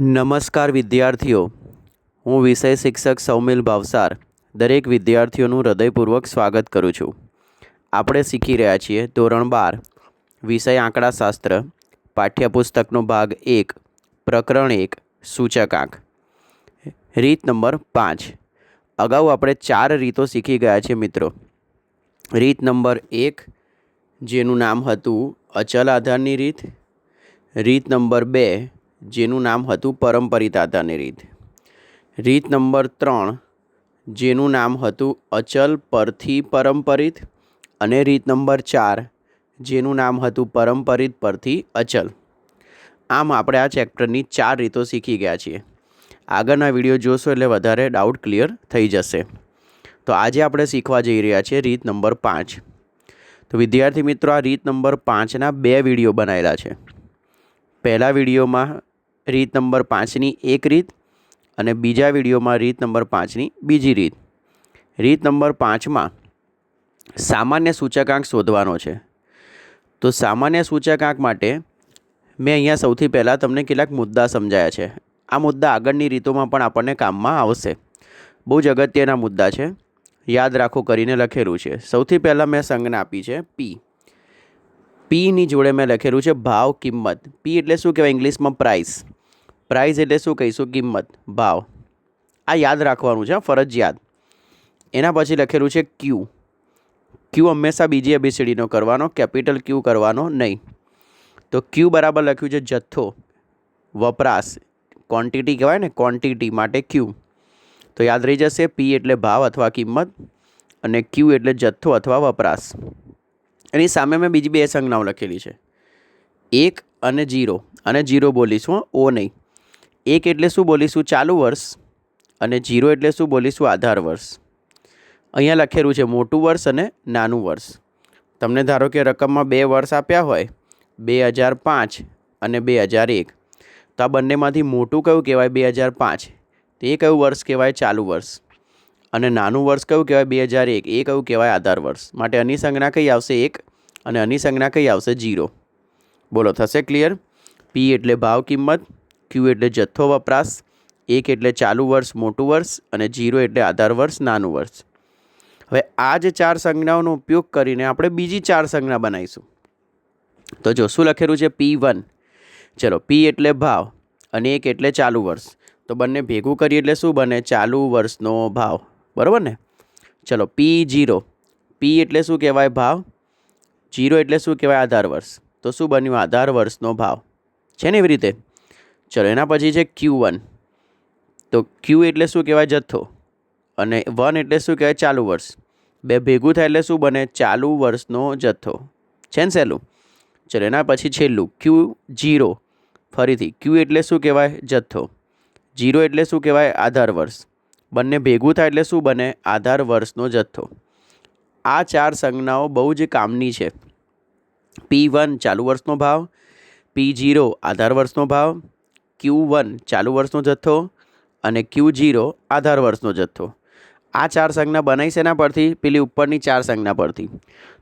નમસ્કાર વિદ્યાર્થીઓ, હું વિષય શિક્ષક સૌમિલ ભાવસાર દરેક વિદ્યાર્થીઓનું હૃદયપૂર્વક સ્વાગત કરું છું. આપણે શીખી રહ્યા છીએ ધોરણ 12 વિષય આંકડાશાસ્ત્ર, પાઠ્યપુસ્તકનો ભાગ 1, પ્રકરણ 1 સૂચકાંક, રીત નંબર 5. અગાઉ આપણે 4 રીતો શીખી ગયા છીએ મિત્રો. રીત નંબર 1 જેનું નામ હતું અચલ આધારની રીત, રીત નંબર 2 જેનું નામ હતું પરંપરિત આધારની રીત, રીત નંબર 3 જેનું નામ હતું અચલ પરથી પરંપરિત, અને રીત નંબર 4 જેનું નામ હતું પરંપરિત પરથી અચલ. આમ આપણે આ ચેપ્ટરની 4 રીતો શીખી ગયા છીએ. આગળના વિડીયો જોશો એટલે વધારે ડાઉટ ક્લિયર થઈ જશે. તો આજે આપણે શીખવા જઈ રહ્યા છીએ રીત નંબર 5. તો વિદ્યાર્થી મિત્રો, આ રીત નંબર 5ના 2 વિડીયો બનાવેલા છે. પહેલા વિડીયોમાં રીત નંબર 5ની એક રીત અને બીજા વિડીયોમાં રીત નંબર 5ની બીજી રીત. રીત નંબર 5માં સામાન્ય સૂચકાંક શોધવાનો છે. તો સામાન્ય સૂચકાંક માટે મેં અહીંયા સૌથી પહેલાં તમને કેટલાક મુદ્દા સમજાયા છે. આ મુદ્દા આગળની રીતોમાં પણ આપણને કામમાં આવશે. બહુ જ અગત્યના મુદ્દા છે, યાદ રાખો કરીને લખેલું છે. સૌથી પહેલાં મેં સંજ્ઞા આપી છે પી. પીની જોડે મેં લખેલું છે ભાવ કિંમત. પી એટલે શું કહેવાય ઇંગ્લિશમાં? પ્રાઇસ. પ્રાઇસ એટલે શું કહીશું? કિંમત, ભાવ. આ યાદ રાખવાનું છે, ફરજિયાત. એના પછી લખેલું છે ક્યુ. ક્યુ હંમેશા બીજી એબીસીડીનો કરવાનો, કેપિટલ ક્યુ કરવાનો નહીં. તો ક્યુ બરાબર લખ્યું છે જથ્થો, વપરાશ, ક્વોન્ટિટી કહેવાય ને, ક્વોન્ટિટી માટે ક્યુ. તો યાદ રહી જશે, પી એટલે ભાવ અથવા કિંમત અને ક્યુ એટલે જથ્થો અથવા વપરાશ. એની સામે મેં બીજી 2 સંજ્ઞાઓ લખેલી છે, 1 અને 0. અને 0 બોલીશું, ઓ નહીં. 1 એટલે શું બોલીશું? ચાલુ વર્ષ. અને 0 એટલે શું બોલીશું? આધાર વર્ષ. અહીંયા લખેલું છે મોટું વર્ષ અને નાનું વર્ષ. તમને ધારો કે રકમમાં 2 વર્ષ આપ્યા હોય, 2005 અને 2001. તો આ બંનેમાંથી મોટું કયું કહેવાય? 2005. તો એ કયું વર્ષ કહેવાય? ચાલુ વર્ષ. અને નાનું વર્ષ કયું કહેવાય? 2001. એ કયું કહેવાય? આધાર વર્ષ. માટે આની સંજ્ઞા કઈ આવશે? 1. અને આની સંજ્ઞા કઈ આવશે? 0. બોલો, થશે ક્લિયર? પી એટલે ભાવ કિંમત, ક્યુ એટલે જથ્થો વપરાશ, 1 એટલે ચાલુ વર્ષ મોટું વર્ષ અને 0 એટલે આધાર વર્ષ નાનું વર્ષ. હવે આ જ 4 સંજ્ઞાઓનો ઉપયોગ કરીને આપણે બીજી 4 સંજ્ઞા બનાવીશું. તો જો શું લખેલું છે? P1. ચલો, પી એટલે ભાવ અને 1 એટલે ચાલુ વર્ષ. તો બંને ભેગું કરીએ એટલે શું બને? ચાલુ વર્ષનો ભાવ. બરાબર ને? ચલો, P0. પી એટલે શું કહેવાય? ભાવ. 0 એટલે શું કહેવાય? આધાર વર્ષ. તો શું બન્યું? આધાર વર્ષનો ભાવ. છે ને એવી રીતે? ચલો, એના પછી છે Q1. તો ક્યુ એટલે શું કહેવાય? જથ્થો. અને 1 એટલે શું કહેવાય? ચાલુ વર્ષ. બે ભેગું થાય એટલે શું બને? ચાલુ વર્ષનો જથ્થો. છે ને સહેલું? ચલો, એના પછી છેલ્લું Q0. ફરીથી ક્યુ એટલે શું કહેવાય? જથ્થો. 0 એટલે શું કહેવાય? આધાર વર્ષ. બંને ભેગું થાય એટલે શું બને? આધાર વર્ષનો જથ્થો. આ 4 સંજ્ઞાઓ બહુ જ કામની છે. P1 ચાલુ વર્ષનો ભાવ, P0 આધાર વર્ષનો ભાવ, Q1 ચાલુ વર્ષનો જથ્થો અને Q0 આધાર વર્ષનો જથ્થો. આ 4 સંજ્ઞા બનાવી શેના પરથી? પેલી ઉપરની 4 સંજ્ઞા પરથી.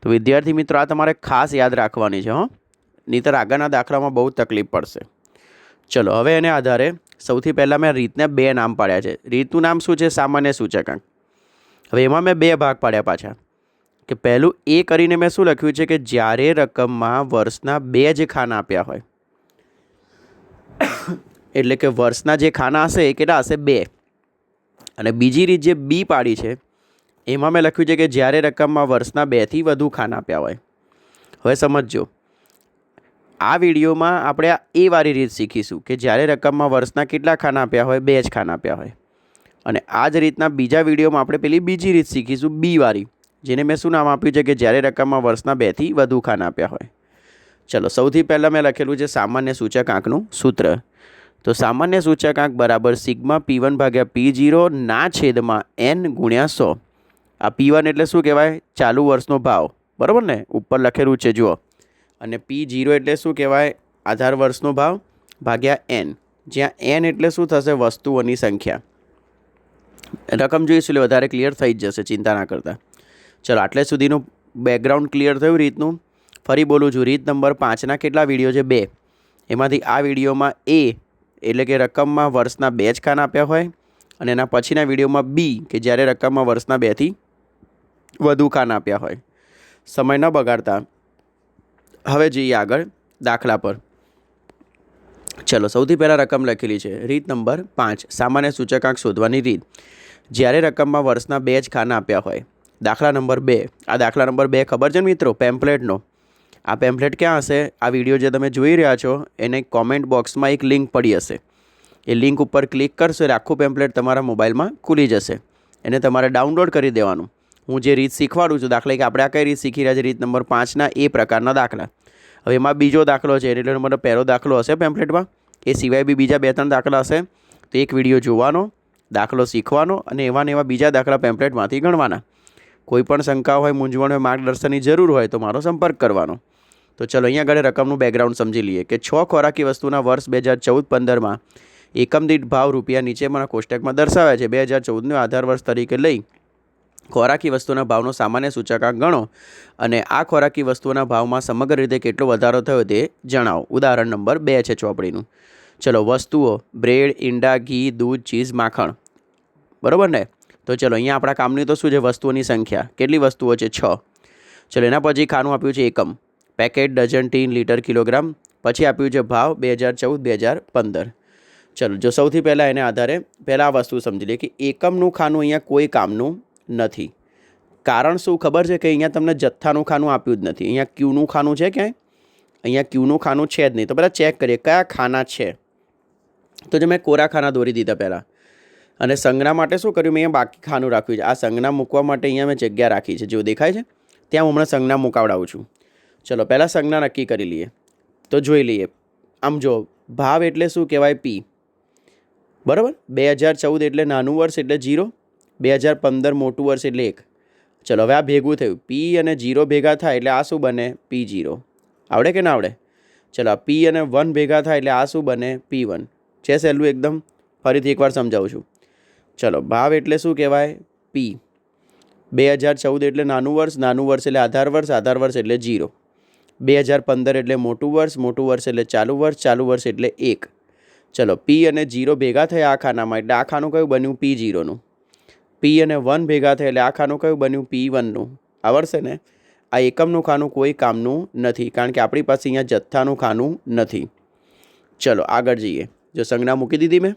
તો વિદ્યાર્થી મિત્રો, આ તમારે ખાસ યાદ રાખવાની છે, નહીંતર આગળના દાખલામાં બહુ તકલીફ પડશે. ચલો, હવે એને આધારે સૌથી પહેલાં મેં રીતને 2 નામ પાડ્યા છે. રીતનું નામ શું છે? સામાન્ય સૂચકાંક. હવે એમાં મેં 2 ભાગ પાડ્યા પાછા. કે પહેલું એ કરીને મેં શું લખ્યું છે? કે જ્યારે રકમમાં વર્ષના 2 જ ખાના આપ્યા હોય, એટલે કે વર્ષના જે ખાના હશે એ કેટલા હશે? 2. અને બીજી રીત જે બી પાડી છે એમાં મેં લખ્યું છે કે જ્યારે રકમમાં વર્ષના 2થી વધુ ખાના આપ્યા હોય. હવે સમજજો, આ વિડીયોમાં આપણે આ એ વાળી રીત શીખીશું કે જ્યારે રકમમાં વર્ષના કેટલા ખાના આપ્યા હોય? 2 જ ખાના આપ્યા હોય. અને આ જ રીતના બીજા વિડીયોમાં આપણે પેલી બીજી રીત શીખીશું, બી વાળી, જેને મેં શું નામ આપ્યું છે? કે જ્યારે રકમમાં વર્ષના 2થી વધુ ખાના આપ્યા હોય. ચલો, સૌથી પહેલાં મેં લખેલું છે સામાન્ય સૂચકાંકનું સૂત્ર. તો સામાન્ય સૂચકાંક બરાબર સિગ્મા P1 ભાગ્યા P0 ના છેદમાં N ગુણ્યા 100. આ P1 એટલે શું કહેવાય? ચાલુ વર્ષનો ભાવ. બરાબર ને? ઉપર લખેલું છે જુઓ. અને P0 એટલે શું કહેવાય? આધાર વર્ષનો ભાવ ભાગ્યા N, જ્યાં N એટલે શું થશે? વસ્તુઓની સંખ્યા. રકમ જોઈશું એટલે વધારે ક્લિયર થઈ જ જશે, ચિંતા ના કરતા. ચલો, આટલે સુધીનું બેકગ્રાઉન્ડ ક્લિયર થયું રીતનું. ફરી બોલું છું, રીત નંબર 5ના કેટલા વિડીયો છે? 2. એમાંથી આ વિડીયોમાં એ એટલે કે રકમમાં વર્ષના 2 જ ખાના આપ્યા હોય, અને એના પછીના વિડીયોમાં બી કે જ્યારે રકમમાં વર્ષના 2થી વધુ ખાના આપ્યા હોય. સમય ન બગાડતા હવે જઈએ આગળ દાખલા પર. ચલો, સૌથી પહેલાં રકમ લખેલી છે. રીત નંબર 5, સામાન્ય સૂચકાંક શોધવાની રીત. જ્યારે રકમમાં વર્ષના 2 જ ખાના આપ્યા હોય. દાખલા નંબર 2. આ દાખલા નંબર 2 ખબર છે ને મિત્રો, પેમ્પલેટનો. આ પેમ્પલેટ ક્યાં હશે? આ વિડીયો જે તમે જોઈ રહ્યા છો એને કોમેન્ટ બોક્સમાં એક લિંક પડી હશે. એ લિંક ઉપર ક્લિક કરશો એટલે આખું પેમ્પલેટ તમારા મોબાઈલમાં ખુલી જશે. એને તમારે ડાઉનલોડ કરી દેવાનું. હું જે રીત શીખવાડું છું, દાખલા કે આપણે આ કઈ રીત શીખી રહ્યા છે, રીત નંબર 5ના એ પ્રકારના દાખલા. હવે એમાં બીજો દાખલો છે, એટલે નંબર પહેલો દાખલો હશે પેમ્પલેટમાં. એ સિવાય બી બીજા 2-3 દાખલા હશે. તો એક વિડીયો જોવાનો, દાખલો શીખવાનો અને એવા ને એવા બીજા દાખલા પેમ્પલેટમાંથી ગણવાના. કોઈ પણ શંકા હોય, મૂંઝવણ હોય, માર્ગદર્શનની જરૂર હોય તો મારો સંપર્ક કરવાનો. તો ચલો, અહીંયા આગળ રકમનું બેકગ્રાઉન્ડ સમજી લઈએ કે 6 ખોરાકી વસ્તુના વર્ષ 2014-15માં એકમ દીઠ ભાવ રૂપિયા નીચેના કોષ્ટકમાં દર્શાવ્યા છે. 2014નો આધાર વર્ષ તરીકે લઈ ખોરાકી વસ્તુના ભાવનો સામાન્ય સૂચકાંક ગણો અને આ ખોરાકી વસ્તુના ભાવમાં સમગ્ર રીતે કેટલો વધારો થયો તે જણાવો. ઉદાહરણ નંબર 2 છે ચોપડીનું. ચલો, વસ્તુઓ: બ્રેડ, ઈંડા, ઘી, દૂધ, ચીઝ, માખણ. બરાબર ને? તો ચલો, અહીંયા આપણા કામની તો શું છે? વસ્તુઓની સંખ્યા. કેટલી વસ્તુઓ છે? 6. ચલો, એના પછી ખાનું આપ્યું છે એકમ, packet, dozen, tin, litre, kilogram. પછી આપ્યું છે ભાવ 2014-2015. ચલો, જો સૌથી પહેલાં એને આધારે પહેલાં આ વસ્તુ સમજી લઈએ કે એકમનું ખાનું અહીંયા કોઈ કામનું નથી. કારણ શું ખબર છે? કે અહીંયા તમને જથ્થાનું ખાનું આપ્યું જ નથી. અહીંયા ક્યુનું ખાનું છે ક્યાંય? અહીંયા ક્યુનું ખાનું છે જ નહીં. તો પહેલાં ચેક કરીએ કયા ખાના છે. તો જો મેં કોરા ખાના દોરી દીધા પહેલાં, અને સંજ્ઞા માટે શું કર્યું? મેં અહીંયા બાકી ખાનું રાખ્યું છે. આ સંજ્ઞા મૂકવા માટે અહીંયા મેં જગ્યા રાખી છે, જો દેખાય છે ત્યાં હું હમણાં સંજ્ઞા મુકાવડાવું છું. ચલો, પહેલાં સંજ્ઞા નક્કી કરી લઈએ. તો જોઈ લઈએ. આમ જો, ભાવ એટલે શું કહેવાય? પી. બરાબર. 2014 એટલે નાનું વર્ષ એટલે 0, 2015 મોટું વર્ષ એટલે 1. ચલો, હવે આ ભેગું થયું. પી અને 0 ભેગા થાય એટલે આ શું બને? P0. આવડે કે ના આવડે? ચલો, પી અને 1 ભેગા થાય એટલે આ શું બને? P1. છે સહેલું એકદમ. ફરીથી એકવાર સમજાવું છું. ચલો, ભાવ એટલે શું કહેવાય? પી. 2014 એટલે નાનું વર્ષ એટલે આધાર વર્ષ એટલે 0, 2015 એટલે મોટું વર્ષ એટલે ચાલુ વર્ષ એટલે 1. ચલો, પી અને 0 ભેગા થયા આ ખાનામાં એટલે આ ખાનું કયું બન્યું? P0નું. પી અને 1 ભેગા થયા એટલે આ ખાનું કયું બન્યું? P1નું. આવડશે ને? આ એકમનું ખાનું કોઈ કામનું નથી, કારણ કે આપણી પાસે અહીંયા જથ્થાનું ખાનું નથી. ચલો, આગળ જઈએ. જો સંજ્ઞા મૂકી દીધી મેં,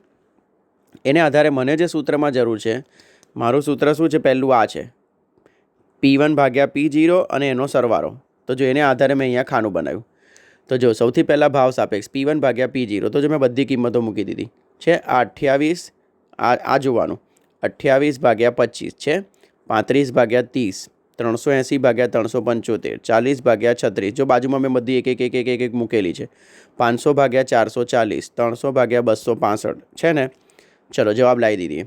એને આધારે મને જે સૂત્રમાં જરૂર છે, મારું સૂત્ર શું છે? પહેલું આ છે, P1 ભાગ્યા P0 અને એનો સરવાળો. તો જો એને આધારે મેં અહીંયા ખાનું બનાવ્યું. તો જો સૌથી પહેલાં ભાવ સાપેક્ષ P1 ભાગ્યા P0. તો જો મેં બધી કિંમતો મૂકી દીધી છે. આ 28, આ જોવાનું, 28 ભાગ્યા 25 છે, 35 ભાગ્યા 30, 380 ભાગ્યા 375, 40 ભાગ્યા 36. જો બાજુમાં મેં બધી એક મૂકેલી છે. 500 ભાગ્યા 440, 300 ભાગ્યા 265 છે ને? ચલો, જવાબ લાવી દીધી.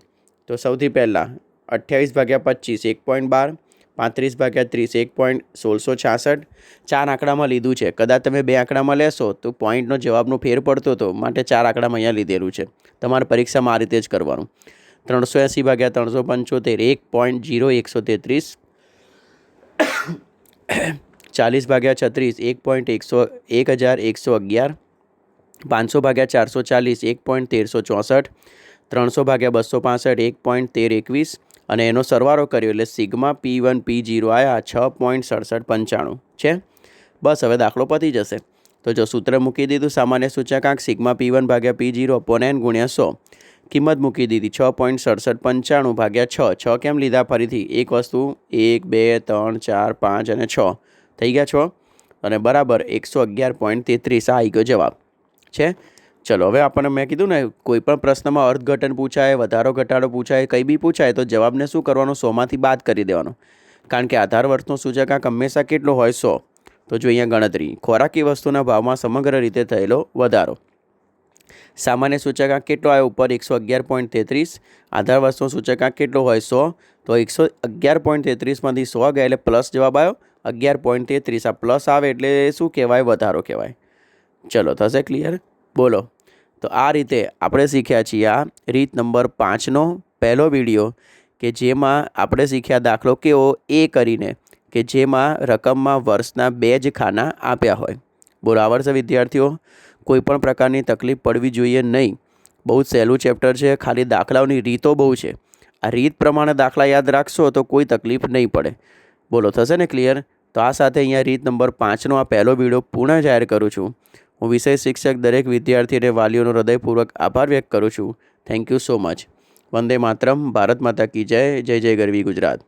તો સૌથી પહેલાં 28 ભાગ્યા 25 1.12, 35 ભાગ્યા 30 1.1666. 4 આંકડામાં લીધું છે. કદાચ તમે 2 આંકડામાં લેશો તો પોઈન્ટનો જવાબનો ફેર પડતો હતો, માટે 4 આંકડામાં અહીંયા લીધેલું છે. તમારે પરીક્ષામાં આ રીતે જ કરવાનું. 380 ભાગ્યા 375 1.0133, 40 ભાગ્યા 36 1111, 500 ભાગ્યા 440 1.1364, 300 ભાગ્યા 265 1.1321 અને એનો સરવાળો કર્યો એટલે સિગ્મા P1 P0 આવ્યા 6.6795 છે. બસ, હવે દાખલો પતી જશે. તો જો સૂત્ર મૂકી દીધું, સામાન્ય સૂચકાંક સિગ્મા P1 ભાગ્યા P0 અપોન n ગુણ્યા 100. કિંમત મૂકી દીધી 6.6795 ભાગ્યા 6. 6 કેમ લીધા? ફરીથી એક વસ્તુ, 1 2 3 4 5 અને 6 થઈ ગયા 6 અને બરાબર 111.33. આ આવી ગયો જવાબ છે. ચલો, હવે આપણને મેં કીધું ને, કોઈ પણ પ્રશ્નમાં અર્થઘટન પૂછાય, વધારો ઘટાડો પૂછાય, કંઈ બી પૂછાય તો જવાબને શું કરવાનું? 100માંથી બાદ કરી દેવાનો, કારણ કે આધાર વર્ષનો સૂચકાંક હંમેશા કેટલો હોય? 100. તો જો અહીંયા ગણતરી, ખોરાકી વસ્તુના ભાવમાં સમગ્ર રીતે થયેલો વધારો. સામાન્ય સૂચકાંક કેટલો આવ્યો? ઉપર 111.33. આધાર વર્ષનો સૂચકાંક કેટલો હોય? 100. તો 111.33માંથી 100 ગયા એટલે પ્લસ જવાબ આવ્યો 11.33. આ પ્લસ આવે એટલે શું કહેવાય? વધારો કહેવાય. ચલો, થશે ક્લિયર? બોલો. તો આ રીતે આપણે શીખ્યા છીએ આ રીત નંબર 5નો પહેલો વિડીયો, કે જેમાં આપણે શીખ્યા દાખલો કેવો એ કરીને, કે જેમાં રકમમાં વર્ષના 2 જ ખાના આપ્યા હોય. બોલો, આવડશે વિદ્યાર્થીઓ? કોઈ પણ પ્રકારની તકલીફ પડવી જોઈએ નહીં. બહુ જ સહેલું ચેપ્ટર છે. ખાલી દાખલાઓની રીતો બહુ છે. આ રીત પ્રમાણે દાખલા યાદ રાખશો તો કોઈ તકલીફ નહીં પડે. બોલો, થશે ને ક્લિયર? તો આ સાથે અહીંયા રીત નંબર 5નો આ પહેલો વિડીયો પૂર્ણ જાહેર કરું છું. હું વિષય શિક્ષક દરેક વિદ્યાર્થી અને વાલીઓનો હૃદયપૂર્વક આભાર વ્યક્ત કરું છું. Thank you so much. વંદે માતરમ. ભારત માતા કી જય. જય જય ગરવી ગુજરાત.